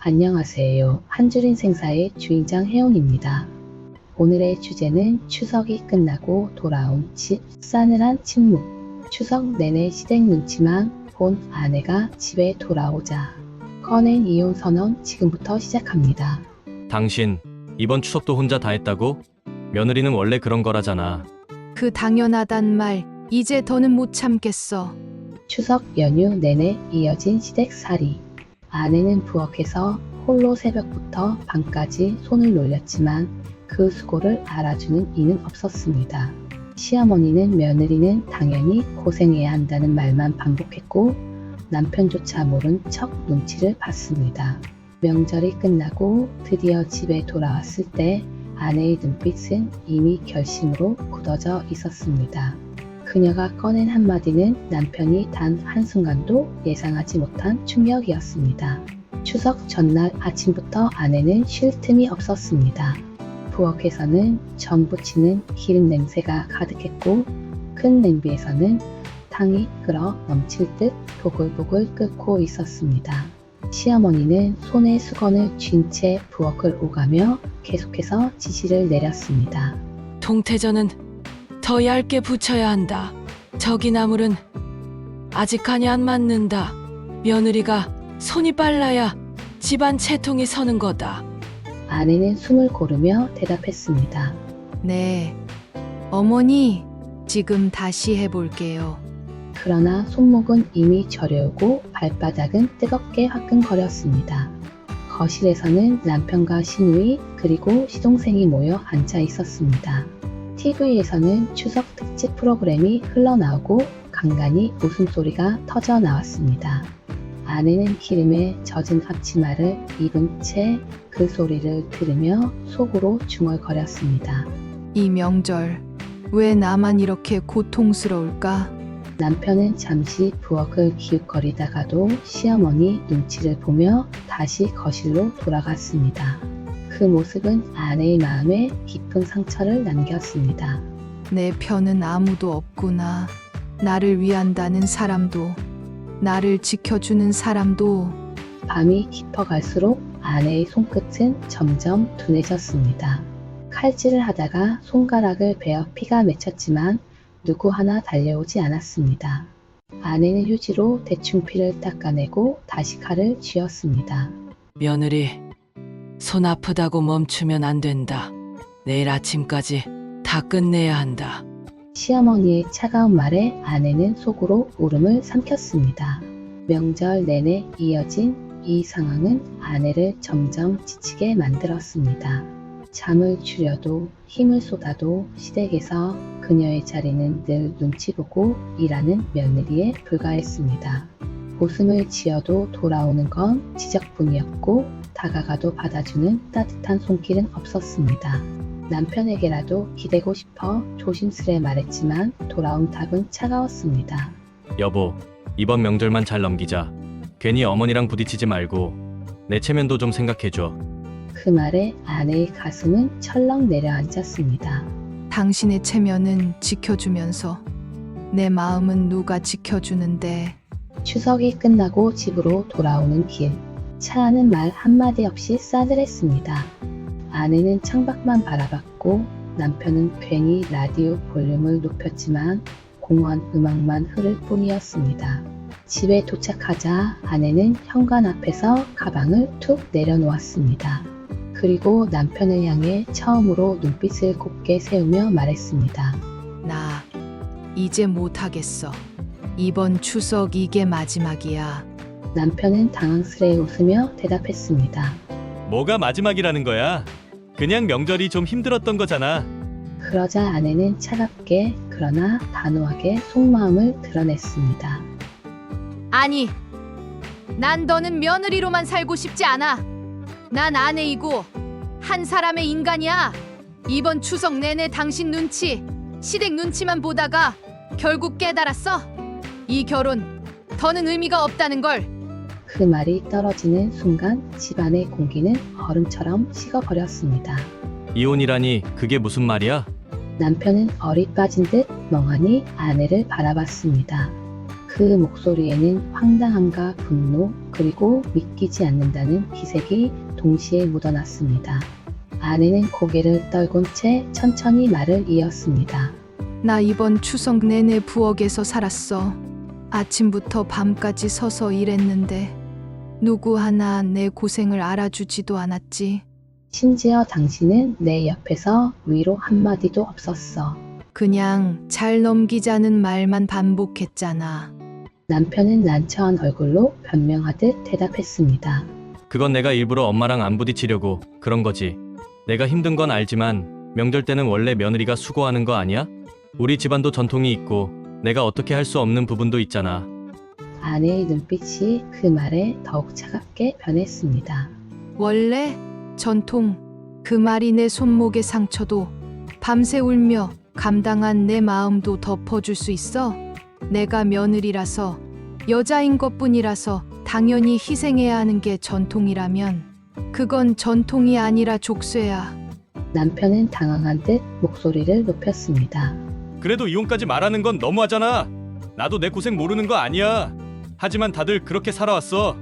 안녕하세요. 한 줄 인생사의 주인장 혜원입니다. 오늘의 주제는 추석이 끝나고 돌아온 집, 싸늘한 침묵. 추석 내내 시댁 눈치만 본 아내가 집에 돌아오자 꺼낸 이혼 선언 지금부터 시작합니다. 당신 이번 추석도 혼자 다 했다고? 며느리는 원래 그런 거라잖아. 그 당연하단 말 이제 더는 못 참겠어. 추석 연휴 내내 이어진 시댁살이. 아내는 부엌에서 홀로 새벽부터 밤까지 손을 놀렸지만 그 수고를 알아주는 이는 없었습니다. 시어머니는 며느리는 당연히 고생해야 한다는 말만 반복했고 남편조차 모른 척 눈치를 봤습니다. 명절이 끝나고 드디어 집에 돌아왔을 때 아내의 눈빛은 이미 결심으로 굳어져 있었습니다. 그녀가 꺼낸 한마디는 남편이 단 한순간도 예상하지 못한 충격이었습니다. 추석 전날 아침부터 아내는 쉴 틈이 없었습니다. 부엌에서는 전 부치는 기름 냄새가 가득했고 큰 냄비에서는 탕이 끓어 넘칠 듯 보글보글 끓고 있었습니다. 시어머니는 손에 수건을 쥔 채 부엌을 오가며 계속해서 지시를 내렸습니다. 동태전은 더 얇게 부쳐야 한다. 저기 나물은 아직 간이 안 맞는다. 며느리가 손이 빨라야 집안 채통이 서는 거다. 아내는 숨을 고르며 대답했습니다. 네, 어머니 지금 다시 해볼게요. 그러나 손목은 이미 저려오고 발바닥은 뜨겁게 화끈거렸습니다. 거실에서는 남편과 시누이 그리고 시동생이 모여 앉아 있었습니다. TV에서는 추석 특집 프로그램이 흘러나오고 간간히 웃음소리가 터져 나왔습니다. 아내는 기름에 젖은 앞치마를 입은 채 그 소리를 들으며 속으로 중얼거렸습니다. 이 명절 왜 나만 이렇게 고통스러울까? 남편은 잠시 부엌을 기웃거리다가도 시어머니 눈치를 보며 다시 거실로 돌아갔습니다. 그 모습은 아내의 마음에 깊은 상처를 남겼습니다. 내 편은 아무도 없구나. 나를 위한다는 사람도, 나를 지켜주는 사람도. 밤이 깊어갈수록 아내의 손끝은 점점 둔해졌습니다. 칼질을 하다가 손가락을 베어 피가 맺혔지만 누구 하나 달려오지 않았습니다. 아내는 휴지로 대충 피를 닦아내고 다시 칼을 쥐었습니다. 며느리, 손 아프다고 멈추면 안 된다. 내일 아침까지 다 끝내야 한다. 시어머니의 차가운 말에 아내는 속으로 울음을 삼켰습니다. 명절 내내 이어진 이 상황은 아내를 점점 지치게 만들었습니다. 잠을 줄여도 힘을 쏟아도 시댁에서 그녀의 자리는 늘 눈치 보고 일하는 며느리에 불과했습니다. 웃음을 지어도 돌아오는 건 지적뿐이었고 다가가도 받아주는 따뜻한 손길은 없었습니다. 남편에게라도 기대고 싶어 조심스레 말했지만 돌아온 답은 차가웠습니다. 여보, 이번 명절만 잘 넘기자. 괜히 어머니랑 부딪히지 말고 내 체면도 좀 생각해줘. 그 말에 아내의 가슴은 철렁 내려앉았습니다. 당신의 체면은 지켜주면서 내 마음은 누가 지켜주는데. 추석이 끝나고 집으로 돌아오는 길. 차 안은 말 한마디 없이 싸늘했습니다. 아내는 창밖만 바라봤고 남편은 괜히 라디오 볼륨을 높였지만 공허한 음악만 흐를 뿐이었습니다. 집에 도착하자 아내는 현관 앞에서 가방을 툭 내려놓았습니다. 그리고 남편을 향해 처음으로 눈빛을 곱게 세우며 말했습니다. 나 이제 못하겠어. 이번 추석 이게 마지막이야. 남편은 당황스레 웃으며 대답했습니다. 뭐가 마지막이라는 거야? 그냥 명절이 좀 힘들었던 거잖아. 그러자 아내는 차갑게 그러나 단호하게 속마음을 드러냈습니다. 아니, 난 너는 며느리로만 살고 싶지 않아. 난 아내이고 한 사람의 인간이야. 이번 추석 내내 당신 눈치, 시댁 눈치만 보다가 결국 깨달았어. 이 결혼 더는 의미가 없다는 걸. 그 말이 떨어지는 순간 집안의 공기는 얼음처럼 식어버렸습니다. 이혼이라니 그게 무슨 말이야? 남편은 얼이 빠진 듯 멍하니 아내를 바라봤습니다. 그 목소리에는 황당함과 분노, 그리고 믿기지 않는다는 기색이 동시에 묻어났습니다. 아내는 고개를 떨군 채 천천히 말을 이었습니다. 나 이번 추석 내내 부엌에서 살았어. 아침부터 밤까지 서서 일했는데 누구 하나 내 고생을 알아주지도 않았지. 심지어 당신은 내 옆에서 위로 한마디도 없었어. 그냥 잘 넘기자는 말만 반복했잖아. 남편은 난처한 얼굴로 변명하듯 대답했습니다. 그건 내가 일부러 엄마랑 안 부딪히려고 그런 거지. 내가 힘든 건 알지만 명절 때는 원래 며느리가 수고하는 거 아니야? 우리 집안도 전통이 있고 내가 어떻게 할 수 없는 부분도 있잖아. 아내의 눈빛이 그 말에 더욱 차갑게 변했습니다. 원래 전통, 그 말이 내 손목의 상처도 밤새 울며 감당한 내 마음도 덮어줄 수 있어? 내가 며느리라서, 여자인 것뿐이라서 당연히 희생해야 하는 게 전통이라면 그건 전통이 아니라 족쇄야. 남편은 당황한 듯 목소리를 높였습니다. 그래도 이혼까지 말하는 건 너무하잖아. 나도 내 고생 모르는 거 아니야. 하지만 다들 그렇게 살아왔어.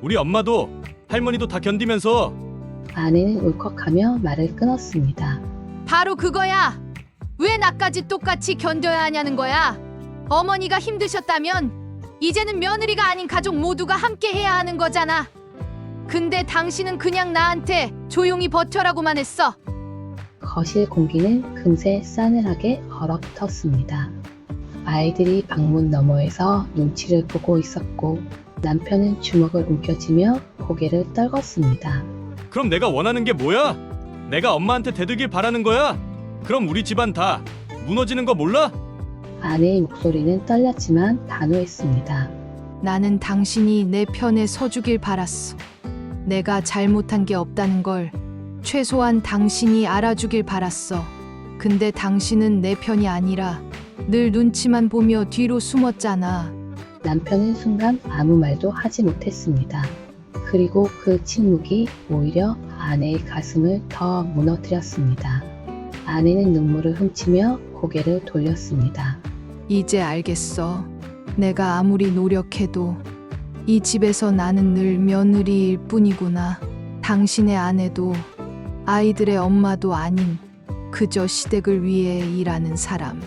우리 엄마도 할머니도 다 견디면서. 아내는 울컥하며 말을 끊었습니다. 바로 그거야. 왜 나까지 똑같이 견뎌야 하냐는 거야. 어머니가 힘드셨다면 이제는 며느리가 아닌 가족 모두가 함께 해야 하는 거잖아. 근데 당신은 그냥 나한테 조용히 버텨라고만 했어. 거실 공기는 금세 싸늘하게 얼어붙었습니다. 아이들이 방문 너머에서 눈치를 보고 있었고 남편은 주먹을 움켜쥐며 고개를 떨궜습니다. 그럼 내가 원하는 게 뭐야? 내가 엄마한테 대들길 바라는 거야? 그럼 우리 집안 다 무너지는 거 몰라? 아내의 목소리는 떨렸지만 단호했습니다. 나는 당신이 내 편에 서주길 바랐어. 내가 잘못한 게 없다는 걸 최소한 당신이 알아주길 바랐어. 근데 당신은 내 편이 아니라 늘 눈치만 보며 뒤로 숨었잖아. 남편은 순간 아무 말도 하지 못했습니다. 그리고 그 침묵이 오히려 아내의 가슴을 더 무너뜨렸습니다. 아내는 눈물을 훔치며 고개를 돌렸습니다. 이제 알겠어. 내가 아무리 노력해도 이 집에서 나는 늘 며느리일 뿐이구나. 당신의 아내도 아이들의 엄마도 아닌 그저 시댁을 위해 일하는 사람.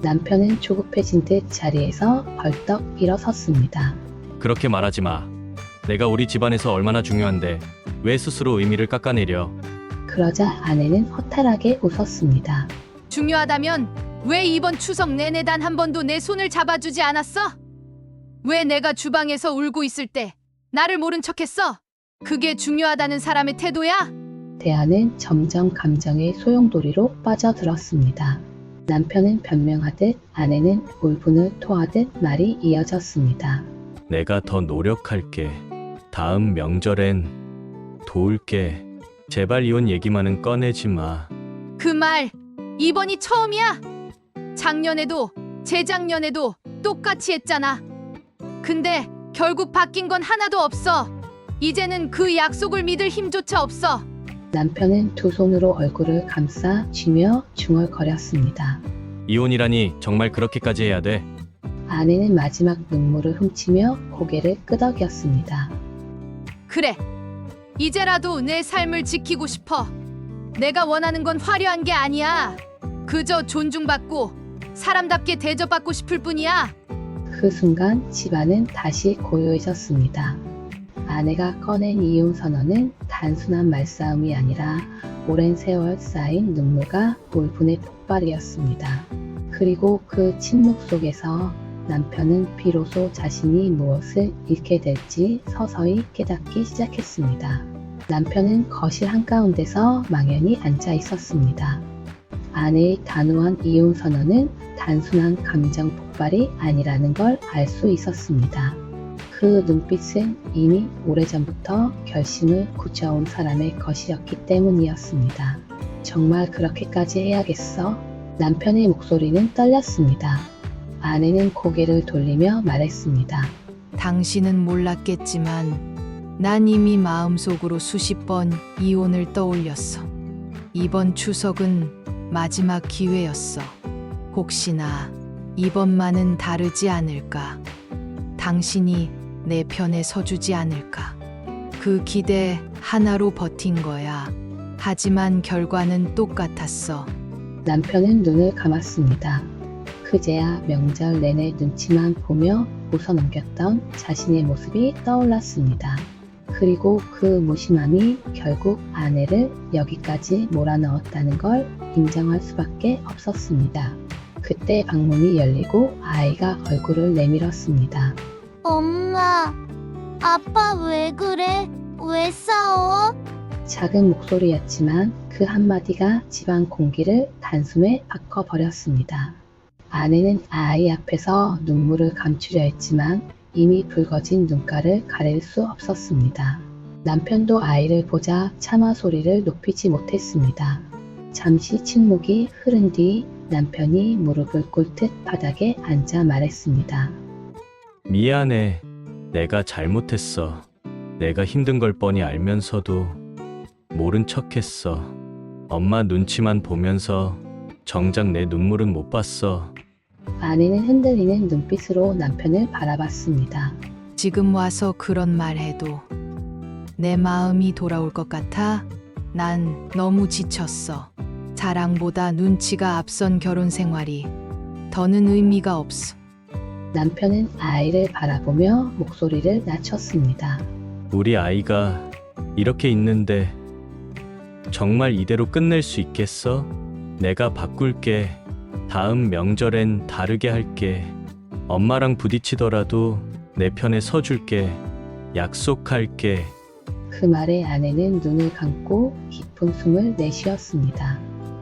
남편은 조급해진 듯 자리에서 벌떡 일어섰습니다. 그렇게 말하지 마. 내가 우리 집안에서 얼마나 중요한데 왜 스스로 의미를 깎아내려? 그러자 아내는 허탈하게 웃었습니다. 중요하다면 왜 이번 추석 내내 단 한 번도 내 손을 잡아주지 않았어? 왜 내가 주방에서 울고 있을 때 나를 모른 척했어? 그게 중요하다는 사람의 태도야? 대화는 점점 감정의 소용돌이로 빠져들었습니다. 남편은 변명하듯 아내는 울분을 토하듯 말이 이어졌습니다. 내가 더 노력할게. 다음 명절엔 도울게. 제발 이혼 얘기만은 꺼내지 마. 그 말 이번이 처음이야. 작년에도 재작년에도 똑같이 했잖아. 근데 결국 바뀐 건 하나도 없어. 이제는 그 약속을 믿을 힘조차 없어. 남편은 두 손으로 얼굴을 감싸 쥐며 중얼거렸습니다. 이혼이라니 정말 그렇게까지 해야 돼? 아내는 마지막 눈물을 훔치며 고개를 끄덕였습니다. 그래. 이제라도 내 삶을 지키고 싶어. 내가 원하는 건 화려한 게 아니야. 그저 존중받고 사람답게 대접받고 싶을 뿐이야. 그 순간 집안은 다시 고요해졌습니다. 아내가 꺼낸 이혼 선언은 단순한 말싸움이 아니라 오랜 세월 쌓인 눈물과 울분의 폭발이었습니다. 그리고 그 침묵 속에서 남편은 비로소 자신이 무엇을 잃게 될지 서서히 깨닫기 시작했습니다. 남편은 거실 한가운데서 망연히 앉아 있었습니다. 아내의 단호한 이혼 선언은 단순한 감정 폭발이 아니라는 걸 알 수 있었습니다. 그 눈빛은 이미 오래전부터 결심을 굳혀온 사람의 것이었기 때문이었습니다. 정말 그렇게까지 해야겠어? 남편의 목소리는 떨렸습니다. 아내는 고개를 돌리며 말했습니다. 당신은 몰랐겠지만 난 이미 마음속으로 수십 번 이혼을 떠올렸어. 이번 추석은 마지막 기회였어. 혹시나 이번만은 다르지 않을까. 당신이 내 편에 서주지 않을까. 그 기대 하나로 버틴 거야. 하지만 결과는 똑같았어. 남편은 눈을 감았습니다. 그제야 명절 내내 눈치만 보며 웃어넘겼던 자신의 모습이 떠올랐습니다. 그리고 그 무심함이 결국 아내를 여기까지 몰아넣었다는 걸 인정할 수밖에 없었습니다. 그때 방문이 열리고 아이가 얼굴을 내밀었습니다. 엄마, 아빠 왜 그래? 왜 싸워? 작은 목소리였지만 그 한마디가 집안 공기를 단숨에 바꿔버렸습니다. 아내는 아이 앞에서 눈물을 감추려 했지만 이미 붉어진 눈가를 가릴 수 없었습니다. 남편도 아이를 보자 차마 소리를 높이지 못했습니다. 잠시 침묵이 흐른 뒤 남편이 무릎을 꿇듯 바닥에 앉아 말했습니다. 미안해. 내가 잘못했어. 내가 힘든 걸 뻔히 알면서도 모른 척했어. 엄마 눈치만 보면서 정작 내 눈물은 못 봤어. 아내는 흔들리는 눈빛으로 남편을 바라봤습니다. 지금 와서 그런 말 해도 내 마음이 돌아올 것 같아? 난 너무 지쳤어. 자랑보다 눈치가 앞선 결혼 생활이 더는 의미가 없어. 남편은 아이를 바라보며 목소리를 낮췄습니다. 우리 아이가 이렇게 있는데 정말 이대로 끝낼 수 있겠어? 내가 바꿀게. 다음 명절엔 다르게 할게. 엄마랑 부딪히더라도 내 편에 서줄게. 약속할게. 그 말에 아내는 눈을 감고 깊은 숨을 내쉬었습니다.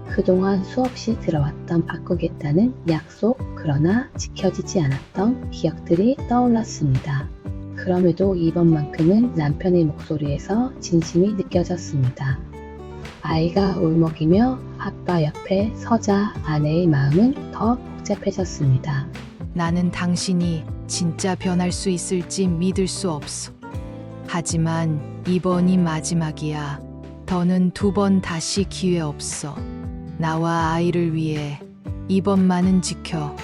그동안 수없이 들어왔던 바꾸겠다는 약속, 그러나 지켜지지 않았던 기억들이 떠올랐습니다. 그럼에도 이번만큼은 남편의 목소리에서 진심이 느껴졌습니다. 아이가 울먹이며 아빠 옆에 서자 아내의 마음은 더 복잡해졌습니다. 나는 당신이 진짜 변할 수 있을지 믿을 수 없어. 하지만 이번이 마지막이야. 더는 두 번 다시 기회 없어. 나와 아이를 위해 이번만은 지켜.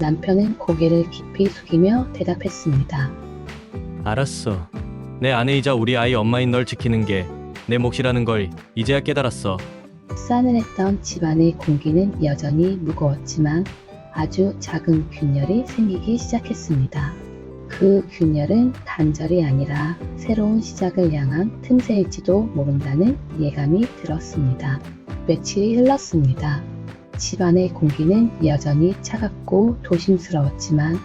남편은 고개를 깊이 숙이며 대답했습니다. 알았어. 내 아내이자 우리 아이 엄마인 널 지키는 게 내 몫이라는 걸 이제야 깨달았어. 싸늘했던 집안의 공기는 여전히 무거웠지만 아주 작은 균열이 생기기 시작했습니다. 그 균열은 단절이 아니라 새로운 시작을 향한 틈새일지도 모른다는 예감이 들었습니다. 며칠이 흘렀습니다. 집안의 공기는 여전히 차갑고 조심스러웠지만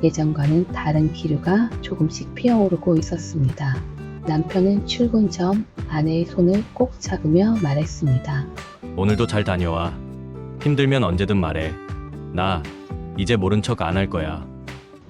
예전과는 다른 기류가 조금씩 피어오르고 있었습니다. 남편은 출근 전 아내의 손을 꼭 잡으며 말했습니다. 오늘도 잘 다녀와. 힘들면 언제든 말해. 나 이제 모른 척 안 할 거야.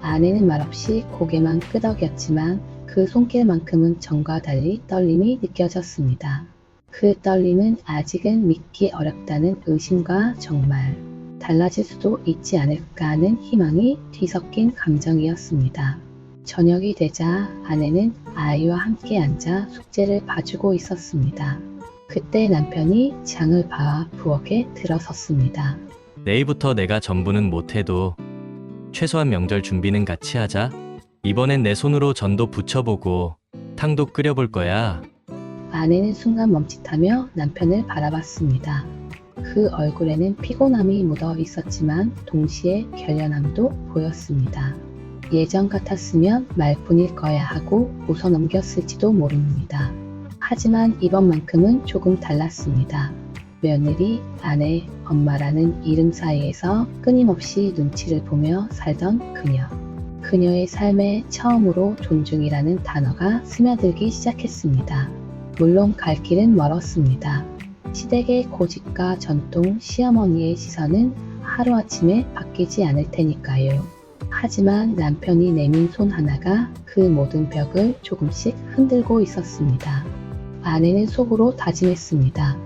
아내는 말없이 고개만 끄덕였지만 그 손길만큼은 전과 달리 떨림이 느껴졌습니다. 그 떨림은 아직은 믿기 어렵다는 의심과 정말 달라질 수도 있지 않을까 하는 희망이 뒤섞인 감정이었습니다. 저녁이 되자 아내는 아이와 함께 앉아 숙제를 봐주고 있었습니다. 그때 남편이 장을 봐 부엌에 들어섰습니다. 내일부터 내가 전부는 못해도 최소한 명절 준비는 같이 하자. 이번엔 내 손으로 전도 부쳐보고 탕도 끓여볼 거야. 아내는 순간 멈칫하며 남편을 바라봤습니다. 그 얼굴에는 피곤함이 묻어 있었지만 동시에 결연함도 보였습니다. 예전 같았으면 말뿐일 거야 하고 웃어넘겼을지도 모릅니다. 하지만 이번만큼은 조금 달랐습니다. 며느리, 아내, 엄마라는 이름 사이에서 끊임없이 눈치를 보며 살던 그녀. 그녀의 삶에 처음으로 존중이라는 단어가 스며들기 시작했습니다. 물론 갈 길은 멀었습니다. 시댁의 고집과 전통, 시어머니의 시선은 하루아침에 바뀌지 않을 테니까요. 하지만 남편이 내민 손 하나가 그 모든 벽을 조금씩 흔들고 있었습니다. 아내는 속으로 다짐했습니다.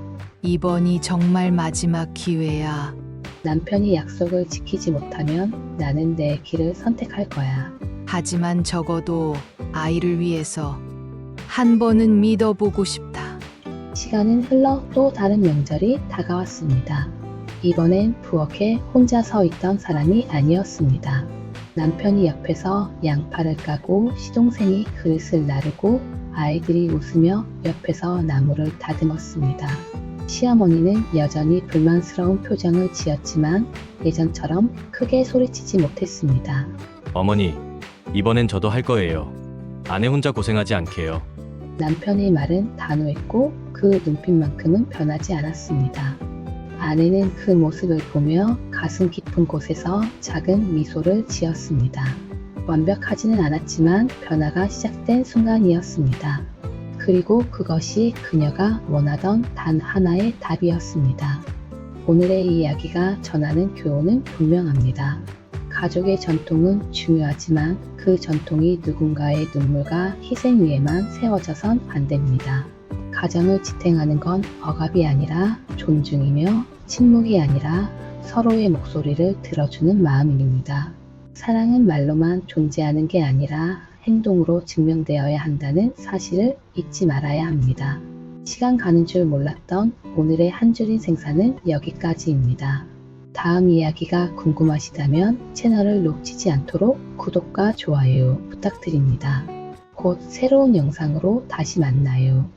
이번이 정말 마지막 기회야. 남편이 약속을 지키지 못하면 나는 내 길을 선택할 거야. 하지만 적어도 아이를 위해서 한 번은 믿어보고 싶다. 시간은 흘러 또 다른 명절이 다가왔습니다. 이번엔 부엌에 혼자 서 있던 사람이 아니었습니다. 남편이 옆에서 양파를 까고 시동생이 그릇을 나르고 아이들이 웃으며 옆에서 나무를 다듬었습니다. 시어머니는 여전히 불만스러운 표정을 지었지만 예전처럼 크게 소리치지 못했습니다. 어머니, 이번엔 저도 할 거예요. 아내 혼자 고생하지 않게요. 남편의 말은 단호했고 그 눈빛만큼은 변하지 않았습니다. 아내는 그 모습을 보며 가슴 깊은 곳에서 작은 미소를 지었습니다. 완벽하지는 않았지만 변화가 시작된 순간이었습니다. 그리고 그것이 그녀가 원하던 단 하나의 답이었습니다. 오늘의 이야기가 전하는 교훈은 분명합니다. 가족의 전통은 중요하지만 그 전통이 누군가의 눈물과 희생 위에만 세워져선 안 됩니다. 가정을 지탱하는 건 억압이 아니라 존중이며 침묵이 아니라 서로의 목소리를 들어주는 마음입니다. 사랑은 말로만 존재하는 게 아니라 행동으로 증명되어야 한다는 사실을 잊지 말아야 합니다. 시간 가는 줄 몰랐던 오늘의 한 줄인 생사는 여기까지입니다. 다음 이야기가 궁금하시다면 채널을 놓치지 않도록 구독과 좋아요 부탁드립니다. 곧 새로운 영상으로 다시 만나요.